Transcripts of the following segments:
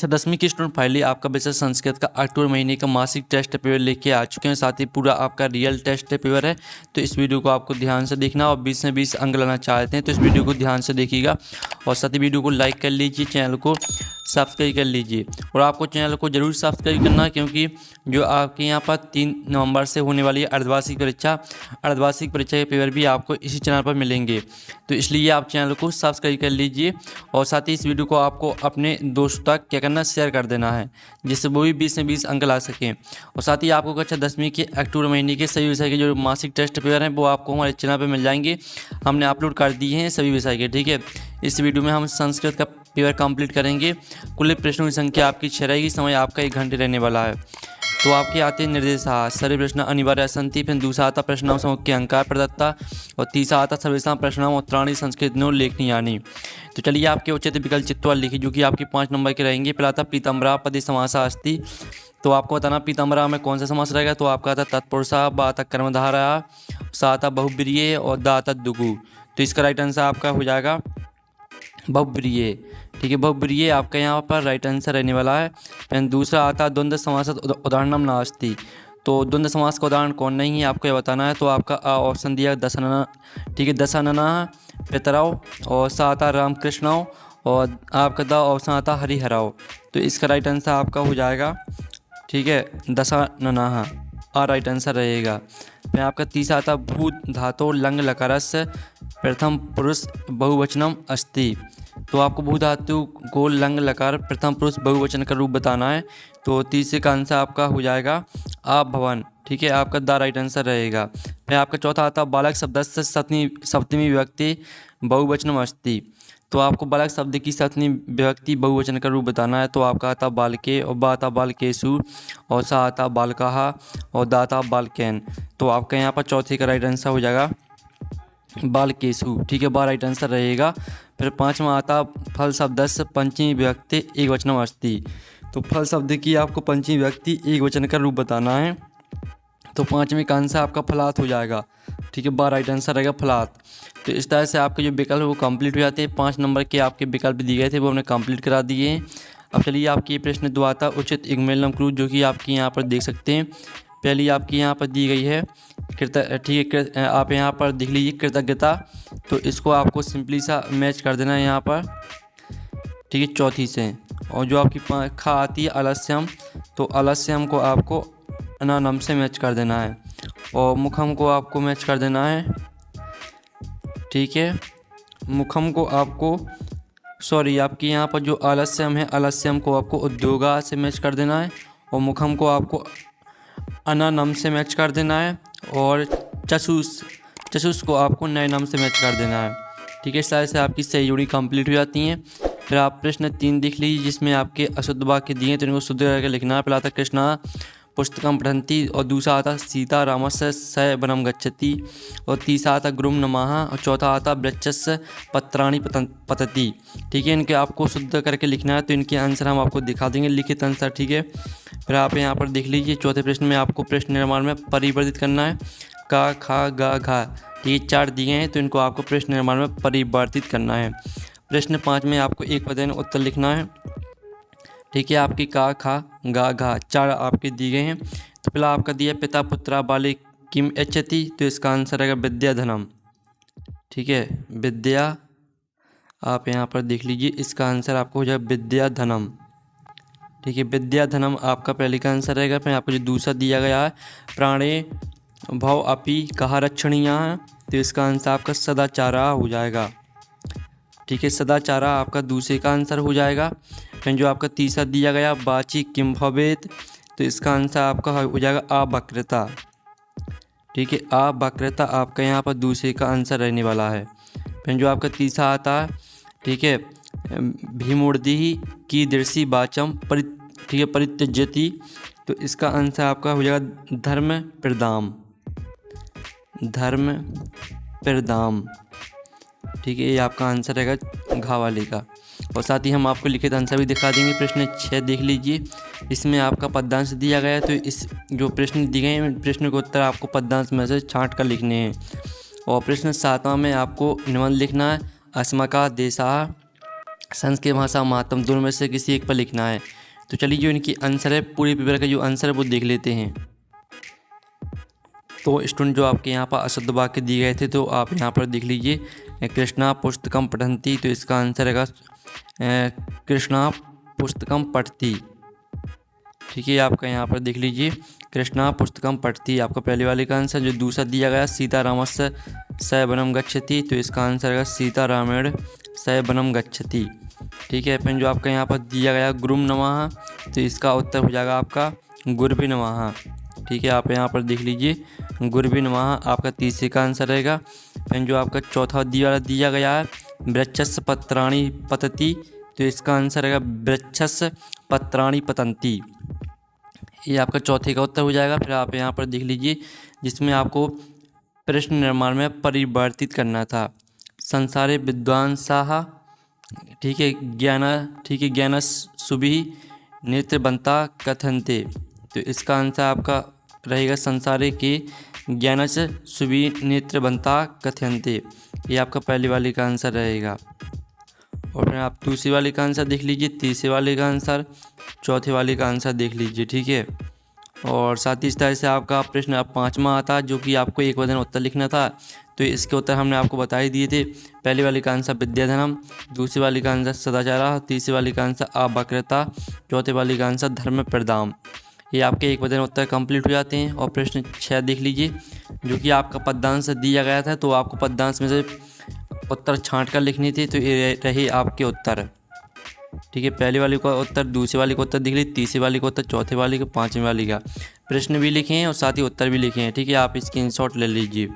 अच्छा 10वीं की स्टूडेंट फाइनली आपका विषय संस्कृत का अक्टूबर महीने का मासिक टेस्ट पेपर लेके आ चुके हैं। साथ ही पूरा आपका रियल टेस्ट पेपर है, तो इस वीडियो को आपको ध्यान से देखना। और 20 में 20 अंक लाना चाहते हैं तो इस वीडियो को ध्यान से देखिएगा। और साथ ही वीडियो को लाइक कर लीजिए, चैनल को सब्सक्राइब कर लीजिए। और आपको चैनल को जरूर सब्सक्राइब करना है, क्योंकि जो आपके यहाँ पर 3 नवंबर से होने वाली है अर्धवार्षिक परीक्षा के पेपर भी आपको इसी चैनल पर मिलेंगे। तो इसलिए आप चैनल को सब्सक्राइब कर लीजिए। और साथ ही इस वीडियो को आपको अपने दोस्तों तक क्या करना, शेयर कर देना है, जिससे वो भी 20 में 20 अंक ला सकें। और साथ ही आपको कक्षा 10वीं के अक्टूबर महीने के सभी विषय के जो मासिक टेस्ट पेपर हैं वो आपको हमारे चैनल पर मिल जाएंगे। हमने अपलोड कर दिए हैं सभी विषय के, ठीक है। इस वीडियो में हम संस्कृत का पेपर कंप्लीट करेंगे। कुल प्रश्नों की संख्या आपकी 6 रहेगी। समय आपका 1 घंटे रहने वाला है। तो आपके आते हैं निर्देश। सभी प्रश्न अनिवार्य सन्ति। फिर दूसरा आता प्रश्नाम समुख्य अंकार प्रदत्ता। और तीसरा आता सर्वेशा प्रश्नाम उत्तराणी संस्कृत नो लेखनीयानी। तो चलिए आपके उचित विकल्प चित्तवा लिखिए, जो कि आपके 5 नंबर के रहेंगे। पहला आता पीताम्बरा पदे समासा अस्ति। तो आपको बताना पीताम्बरा में कौन सा समास रहेगा। तो आपका आता तत्पुरुषा, बा आता कर्मधारा, सा आता बहुब्रीय और दा आता दुगु। तो इसका राइट आंसर आपका हो जाएगा बहुब्रीय, ठीक है। बहुब्रीय आपका यहाँ पर राइट आंसर रहने वाला है। एंड दूसरा आता द्वंद्व समास उदाहरणम नास्ति। तो द्वंद्व समास का उदाहरण कौन नहीं है आपको ये बताना है। तो आपका ऑप्शन दिया दशानना, ठीक है। दशानना पितराव, और सा आता रामकृष्णाव, और आपका द ऑप्शन आता हरिहराव। तो इसका राइट आंसर आपका हो जाएगा, ठीक है, दशानना राइट आंसर रहेगा। फिर आपका तीसरा आता भूत धातु लंग लकारस्य प्रथम पुरुष बहुवचनम अस्ति। तो आपको भू धातु को लंग लकार प्रथम पुरुष बहुवचन का रूप बताना है। तो तीसरे का आंसर आपका हो जाएगा आप भवन, ठीक है। आपका द राइट आंसर रहेगा। फिर आपका चौथा आता बालक शब्द से सप्तमी विभक्ति बहुवचनम अस्ति। तो आपको बालक शब्द की सप्तमी विभक्ति बहुवचन का रूप बताना है। तो आपका आता बालके, और बा आता बालकेशु, और सा आता बालकाहा, और दा आता बालकैन। तो आपका यहाँ पर चौथे का राइट आंसर हो जाएगा बालकेशु, ठीक है, बा राइट आंसर रहेगा। फिर 5वां आता फल शब्द से पंचमी विभक्ति एक वचनम अस्ति। तो फल शब्द की आपको पंचमी विभक्ति एक वचन का रूप बताना है। तो 5वें का आंसर आपका फलात हो जाएगा, ठीक है, बा राइट आंसर रहेगा फलात। तो इस तरह से आपके जो विकल्प वो कंप्लीट हो जाते हैं। 5 नंबर के आपके विकल्प दिए गए थे वो हमने कंप्लीट करा दिए हैं। अब चलिए आपकी प्रश्न दो आता उचित इग्मेलम क्रूज, जो कि आपकी यहाँ पर देख सकते हैं। पहली आपकी यहाँ पर दी गई है ठीक है, आप यहाँ पर देख लीजिए कृतज्ञता। तो इसको आपको सिंपली सा मैच कर देना है यहाँ पर, ठीक है, चौथी से। और जो आपकी खा आती है अलस्यम, तो अलस्यम को आपको अनानम से मैच कर देना है। और मुखम को आपको मैच कर देना है, ठीक है। मुखम को आपको आपकी यहाँ पर जो आलस्यम है, आलस्यम को आपको उद्योगा से मैच कर देना है। और मुखम को आपको अनानम से मैच कर देना है। और चसूस को आपको नयनम से मैच कर देना है, ठीक है। इस तरह से आपकी सही जोड़ी कंप्लीट हो जाती हैं। फिर आप प्रश्न 3 देख लीजिए, जिसमें आपके अशुद्ध वाक्य दिए हैं, तो इनको शुद्ध करके लिखना है। पहला आता कृष्णा पुस्तकम पठन्ति, और दूसरा आता सीता रामस्य स वनम गच्छति, और तीसरा आता गुरुम नमः, और चौथा आता वृक्षस्य पत्राणि पतति, ठीक है। इनके आपको शुद्ध करके लिखना है। तो इनके आंसर हम आपको दिखा देंगे, लिखित आंसर, ठीक है। फिर आप यहाँ पर देख लीजिए चौथे प्रश्न में आपको प्रश्न निर्माण में परिवर्तित करना है। का खा गा घा, ये 4 दिए हैं, तो इनको आपको प्रश्न निर्माण में परिवर्तित करना है। प्रश्न 5 में आपको एक पद उत्तर लिखना है, ठीक है। आपकी का खा गा घा 4 आपके दिए गए हैं। तो पहला आपका दिया पिता पुत्रा बाले किम इच्छति। तो इसका आंसर रहेगा विद्याधनम, ठीक है, विद्या। आप यहाँ पर देख लीजिए, इसका आंसर आपको हो जाएगा विद्याधनम, ठीक है, विद्याधनम आपका पहले का आंसर रहेगा। फिर आपको जो दूसरा दिया गया है प्राणे भव अपि कहा रक्षणीय है। तो इसका आंसर आपका सदाचारा हो जाएगा, ठीक है, सदाचारा आपका दूसरे का आंसर हो जाएगा। फिर जो आपका तीसरा दिया गया बाची किम भवेत। तो इसका आंसर आपका हो जाएगा अवक्रता, ठीक है, अवक्रता आपका यहाँ पर दूसरे का आंसर रहने वाला है। फिर जो आपका तीसरा आता है, ठीक है, भीमूर्धि की दृष्टि वाचम ठीक है परित्यजति। तो इसका आंसर आपका हो जाएगा धर्म प्रदाम, ठीक है, ये आपका आंसर रहेगा घा वाले का। और साथ ही हम आपको लिखित आंसर भी दिखा देंगे। प्रश्न 6 देख लीजिए, इसमें आपका पद्यांश दिया गया है। तो इस जो प्रश्न दिए गए हैं, प्रश्न के उत्तर आपको पद्यांश में से छांट कर लिखने हैं। और प्रश्न 7वां में आपको निबंध लिखना है। अस्मका देशा संस्कृत भाषा महात्म दोनों में से किसी एक पर लिखना है। तो चलिए जो इनकी आंसर है, पूरे पेपर का जो आंसर है वो देख लेते हैं। तो स्टूडेंट जो आपके यहाँ पर अशुद्ध वाक्य दिए गए थे तो आप यहाँ पर देख लीजिए। कृष्णा पुस्तकम पठन्ति, तो इसका आंसर है कृष्णा पुस्तकम पठती। ठीक है, आपका यहाँ पर देख लीजिए कृष्णा पुस्तकम पठती आपका पहले वाले का आंसर। जो दूसरा दिया गया सीतारामस्य स वनम गच्छति, तो इसका आंसर है सीतारामेण स वनम गच्छति। ठीक है, फिर जो आपका यहाँ पर दिया गया गुरुम नमः, तो इसका उत्तर हो जाएगा आपका गुरवे नमः। ठीक है, आप यहाँ पर देख लीजिए गुरवे नमः आपका तीसरे का आंसर रहेगा। फिर जो आपका चौथा दिया गया है वृक्षस् पत्राणि पतति, तो इसका आंसर रहेगा वृक्षस् पत्राणि पतन्ति। ये आपका चौथे का उत्तर हो जाएगा। फिर आप यहाँ पर देख लीजिए जिसमें आपको प्रश्न निर्माण में परिवर्तित करना था। संसारे विद्वांसाः, ठीक है, ज्ञान सुभिः नेत्रबन्ता कथन्ते, तो इसका आंसर आपका रहेगा संसारे के ज्ञानस सुभिः नेत्रबन्ता कथन्ते। ये आपका पहले वाले का आंसर रहेगा। और फिर आप दूसरे वाले का आंसर देख लीजिए, तीसरे वाले का आंसर, चौथे वाले का आंसर देख लीजिए। ठीक है, और साथ ही इस तरह से आपका प्रश्न अब पाँचवा आता जो कि आपको एक वचन उत्तर लिखना था। तो इसके उत्तर हमने आपको बता ही दिए थे। पहले वाले का आंसर विद्याधनम, दूसरे वाले का आंसर सदाचारा, तीसरे वाले का आंसर अवक्रता, चौथे वाले का आंसर धर्म प्रदाम। ये आपके एक वचन उत्तर कंप्लीट हो जाते हैं। और प्रश्न 6 देख लीजिए जो कि आपका पद्यांश दिया गया था, तो आपको पद्यांश में से उत्तर छांट कर लिखनी थी। तो ये रहे आपके उत्तर। ठीक है, पहले वाले का उत्तर, दूसरे वाले का उत्तर देख लीजिए, तीसरे वाले का उत्तर, चौथे वाले का, पाँचवें वाले का। प्रश्न भी लिखे हैं और साथ ही उत्तर भी लिखे हैं। ठीक है, आप स्क्रीनशॉट ले लीजिए।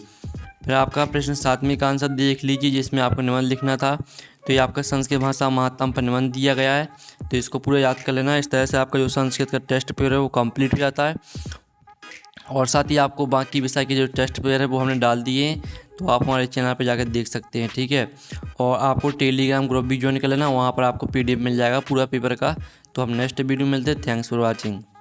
फिर आपका प्रश्न 7वें का आंसर देख लीजिए जिसमें आपको निबंध लिखना था। तो ये आपका संस्कृत भाषा महात्म पर निबंध दिया गया है, तो इसको पूरा याद कर लेना। इस तरह से आपका जो संस्कृत का टेस्ट पेपर है वो कंप्लीट हो जाता है। और साथ ही आपको बाकी विषय के जो टेस्ट पेपर है वो हमने डाल दिए हैं, तो आप हमारे चैनल पर जाकर देख सकते हैं। ठीक है, और आपको टेलीग्राम ग्रुप भी ज्वाइन कर लेना, वहाँ पर आपको PDF मिल जाएगा पूरा पेपर का। तो हम नेक्स्ट वीडियो मिलते हैं। Thanks for watching.